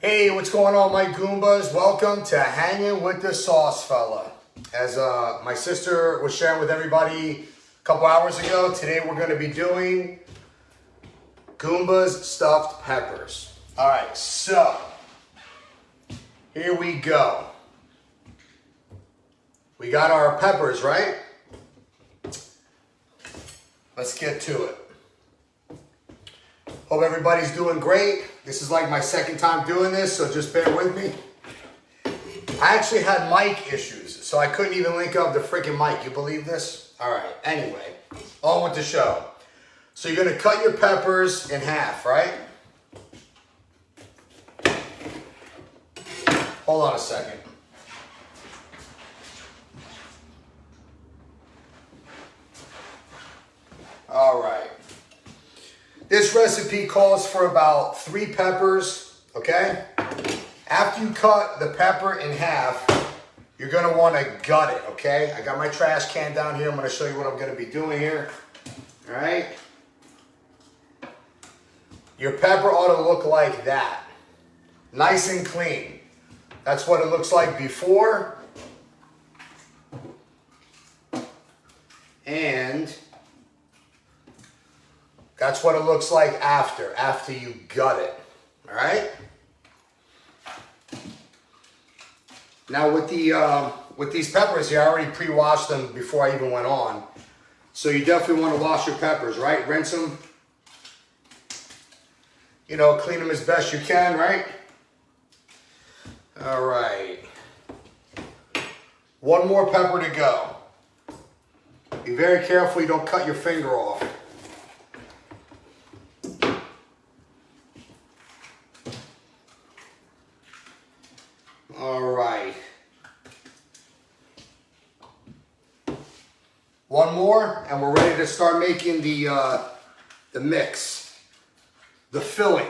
Hey, what's going on, my Goombas? Welcome to Hanging with the Sauce Fella. As my sister was sharing with everybody a couple hours ago, today we're going to be doing Goomba's stuffed peppers. All right, so here we go. We got our peppers, right? Let's get to it. Hope everybody's doing great. This is like my second time doing this, so just bear with me. I actually had mic issues, so I couldn't even link up the freaking mic. You believe this? All right, anyway, on with the show. So you're gonna cut your peppers in half, right? Hold on a second. All right. This recipe calls for about 3 peppers, okay? After you cut the pepper in half, you're gonna wanna gut it, okay? I got my trash can down here. I'm gonna show you what I'm gonna be doing here, all right? Your pepper ought to look like that. Nice and clean. That's what it looks like before. And that's what it looks like after you gut it, all right? Now with these peppers here, I already pre-washed them before I even went on. So you definitely want to wash your peppers, right? Rinse them. You know, clean them as best you can, right? All right. One more pepper to go. Be very careful you don't cut your finger off. All right. One more, and we're ready to start making the mix, the filling.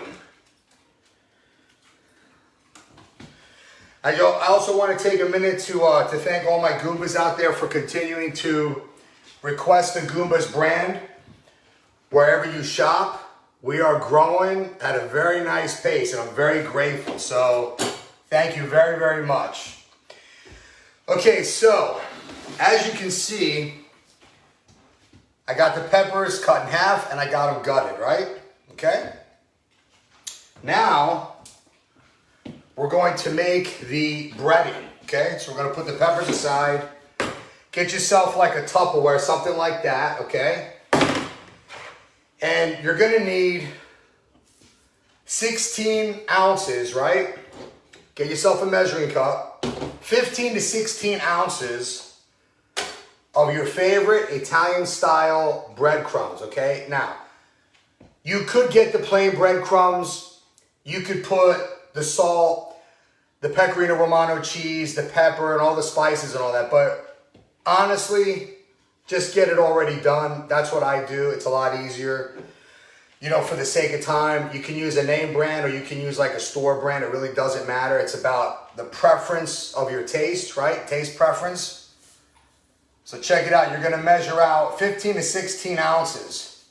I also want to take a minute to thank all my Goombas out there for continuing to request the Goombas brand wherever you shop. We are growing at a very nice pace, and I'm very grateful. So thank you very, very much. Okay, so as you can see, I got the peppers cut in half and I got them gutted, right? Okay. Now, we're going to make the breading, okay? So we're going to put the peppers aside. Get yourself like a Tupperware, something like that, okay? And you're going to need 16 ounces, right? Get yourself a measuring cup. 15 to 16 ounces of your favorite Italian style breadcrumbs, okay? Now, you could get the plain breadcrumbs. You could put the salt, the pecorino romano cheese, the pepper, and all the spices and all that. But honestly, just get it already done. That's what I do. It's a lot easier. You know, for the sake of time, you can use a name brand or you can use like a store brand. It really doesn't matter. It's about the preference of your taste, right? Taste preference. So check it out. You're going to measure out 15 to 16 ounces.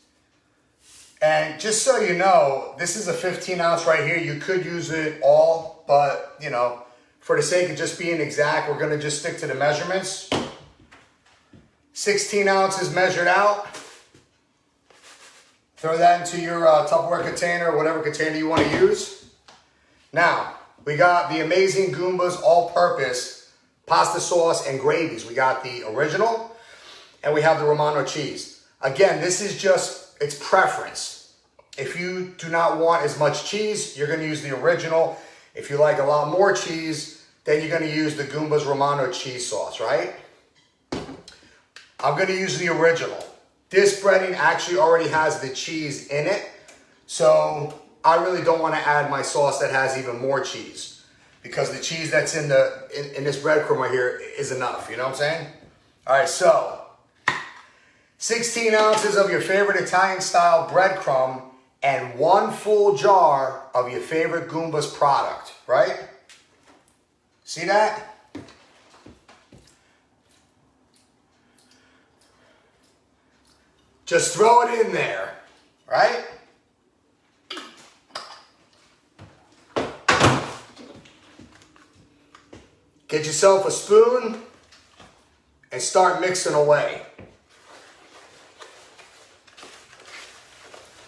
And just so you know, this is a 15 ounce right here. You could use it all, but you know, for the sake of just being exact, we're going to just stick to the measurements. 16 ounces measured out. Throw that into your Tupperware container, whatever container you want to use. Now, we got the amazing Goomba's all-purpose pasta sauce and gravies. We got the original, and we have the Romano cheese. Again, this is just, it's preference. If you do not want as much cheese, you're going to use the original. If you like a lot more cheese, then you're going to use the Goomba's Romano cheese sauce, right? I'm going to use the original. This breading actually already has the cheese in it, so I really don't want to add my sauce that has even more cheese because the cheese that's in this breadcrumb right here is enough, you know what I'm saying? All right, so 16 ounces of your favorite Italian style breadcrumb and 1 full jar of your favorite Goomba's product, right? See that? Just throw it in there, right? Get yourself a spoon and start mixing away.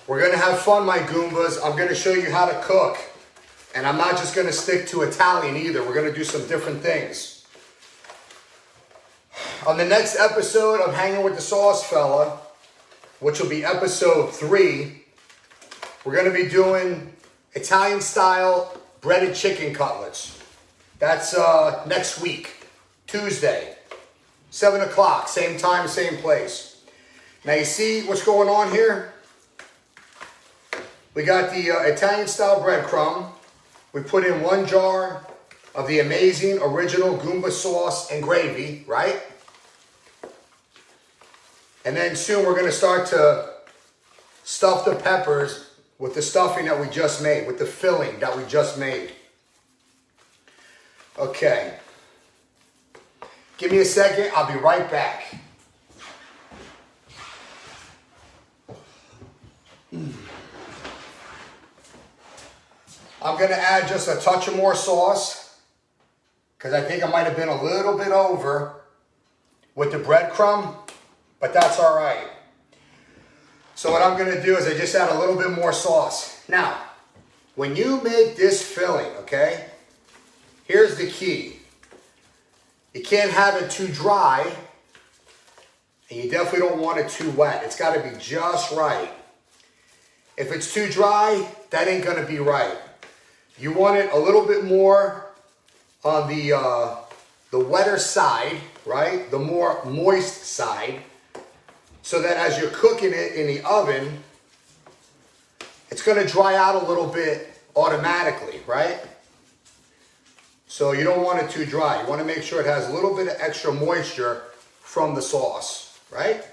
We're gonna have fun, my Goombas. I'm gonna show you how to cook. And I'm not just gonna stick to Italian either. We're gonna do some different things. On the next episode of Hanging with the Sauce Fella, which will be episode 3, we're gonna be doing Italian style breaded chicken cutlets. That's next week, Tuesday, 7 o'clock, same time, same place. Now you see what's going on here? We got the Italian style breadcrumb. We put in 1 jar of the amazing original Gumba sauce and gravy, right? And then soon we're gonna start to stuff the peppers with the stuffing that we just made, with the filling that we just made. Okay. Give me a second, I'll be right back. I'm gonna add just a touch of more sauce because I think I might have been a little bit over with the breadcrumb, but that's all right. So what I'm gonna do is I just add a little bit more sauce. Now, when you make this filling, okay, here's the key. You can't have it too dry, and you definitely don't want it too wet. It's gotta be just right. If it's too dry, that ain't gonna be right. You want it a little bit more on the wetter side, right? The more moist side, so that as you're cooking it in the oven, it's gonna dry out a little bit automatically, right? So you don't want it too dry. You wanna make sure it has a little bit of extra moisture from the sauce, right?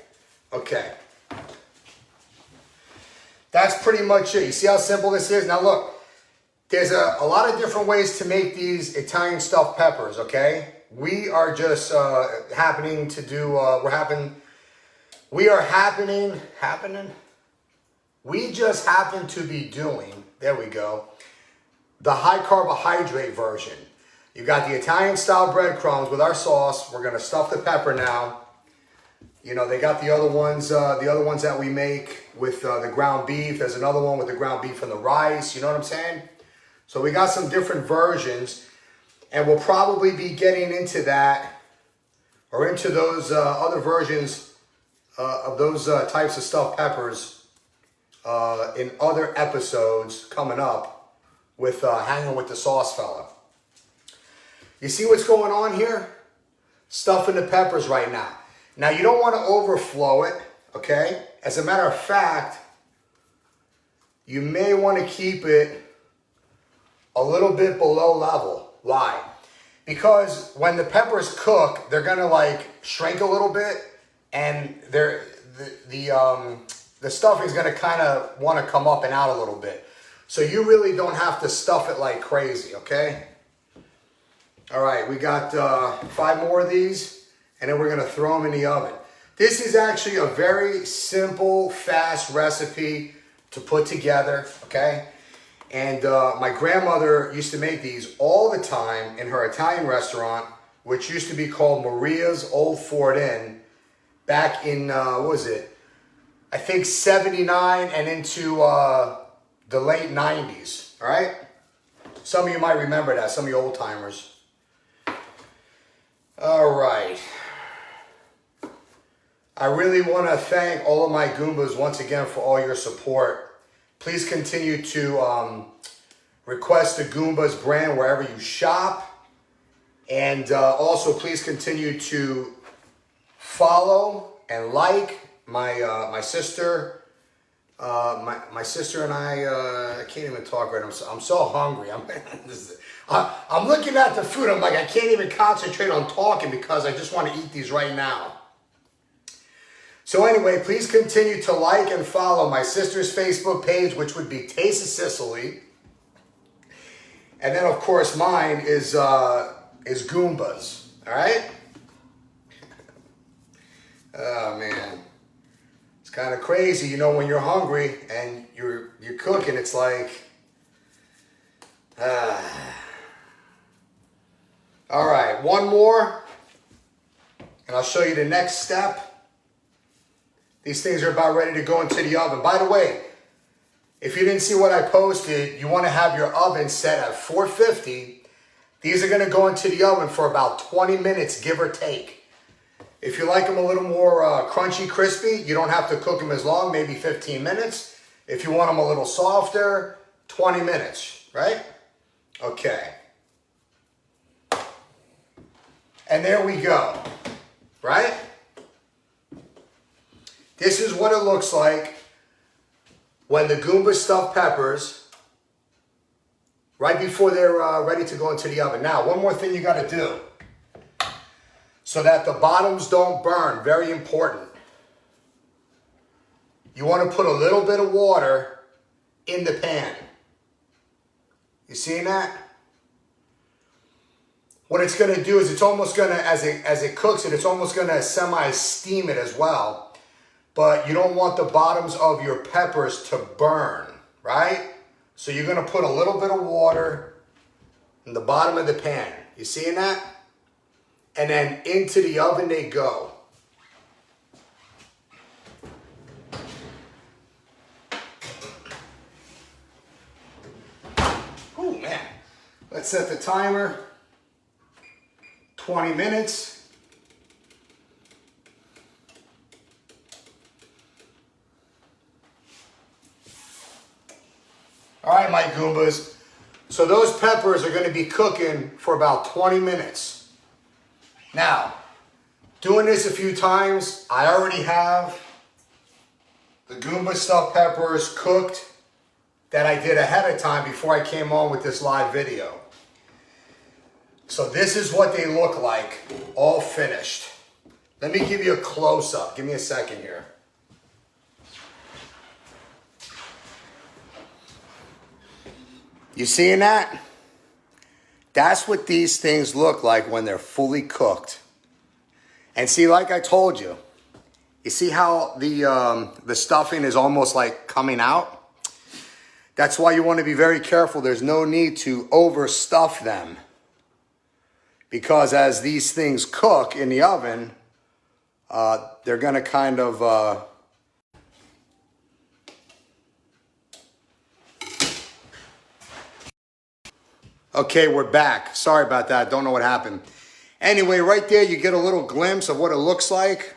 Okay. That's pretty much it. You see how simple this is? Now look, there's a lot of different ways to make these Italian stuffed peppers, okay? We are just happening to do, we just happen to be doing, there we go, the high carbohydrate version. You got the Italian style breadcrumbs with our sauce. We're gonna stuff the pepper now. You know, they got the other ones that we make with the ground beef. There's another one with the ground beef and the rice, you know what I'm saying? So we got some different versions, and we'll probably be getting into that, or into those other versions of those types of stuffed peppers in other episodes coming up with Hanging with the Sauce Fella. You see what's going on here? Stuffing the peppers right now. Now you don't want to overflow it, okay? As a matter of fact, you may want to keep it a little bit below level. Why? Because when the peppers cook, they're gonna like shrink a little bit, and the stuffing's gonna kind of want to come up and out a little bit. So you really don't have to stuff it like crazy, okay? All right, we got 5 more of these, and then we're gonna throw them in the oven. This is actually a very simple, fast recipe to put together, okay? And my grandmother used to make these all the time in her Italian restaurant, which used to be called Maria's Old Ford Inn, back in, what was it? I think 79 and into the late 90s, all right? Some of you might remember that, some of you old timers. All right. I really want to thank all of my Goombas once again for all your support. Please continue to request the Goombas brand wherever you shop. And also please continue to follow and like my sister. My sister and I can't even talk right now. I'm so hungry. I'm looking at the food. I'm like, I can't even concentrate on talking because I just want to eat these right now. So anyway, please continue to like and follow my sister's Facebook page, which would be Taste of Sicily. And then, of course, mine is Goombas. All right? Oh, man. It's kind of crazy, you know, when you're hungry and you're cooking, it's like... All right, one more, and I'll show you the next step. These things are about ready to go into the oven. By the way, if you didn't see what I posted, you want to have your oven set at 450. These are going to go into the oven for about 20 minutes, give or take. If you like them a little more crunchy, crispy, you don't have to cook them as long, maybe 15 minutes. If you want them a little softer, 20 minutes, right? Okay. And there we go, right? This is what it looks like when the Gumba stuffed peppers, right before they're ready to go into the oven. Now, one more thing you got to do so that the bottoms don't burn, very important. You want to put a little bit of water in the pan. You seeing that? What it's going to do is it's almost going to, as it cooks it, it's almost going to semi-steam it as well. But you don't want the bottoms of your peppers to burn, right? So you're going to put a little bit of water in the bottom of the pan. You seeing that? And then into the oven they go. Oh man. Let's set the timer. 20 minutes. All right, my Goombas. So those peppers are going to be cooking for about 20 minutes. Now, doing this a few times, I already have the Gumba stuffed peppers cooked that I did ahead of time before I came on with this live video. So this is what they look like, all finished. Let me give you a close-up. Give me a second here. You seeing that? That's what these things look like when they're fully cooked. And see, like I told you, you see how the stuffing is almost like coming out? That's why you want to be very careful. There's no need to overstuff them. Because as these things cook in the oven, they're going to kind of... Okay, we're back. Sorry about that. Don't know what happened. Anyway, right there, you get a little glimpse of what it looks like.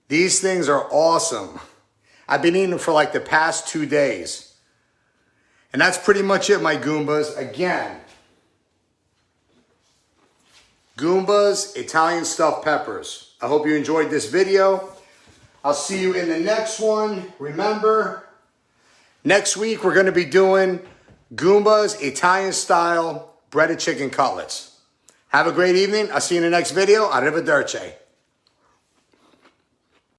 These things are awesome. I've been eating them for like the past 2 days. And that's pretty much it, my Goombas. Again, Goomba's Italian stuffed peppers. I hope you enjoyed this video. I'll see you in the next one. Remember, next week we're going to be doing Goomba's Italian style breaded chicken cutlets. Have a great evening. I'll see you in the next video. Arrivederci.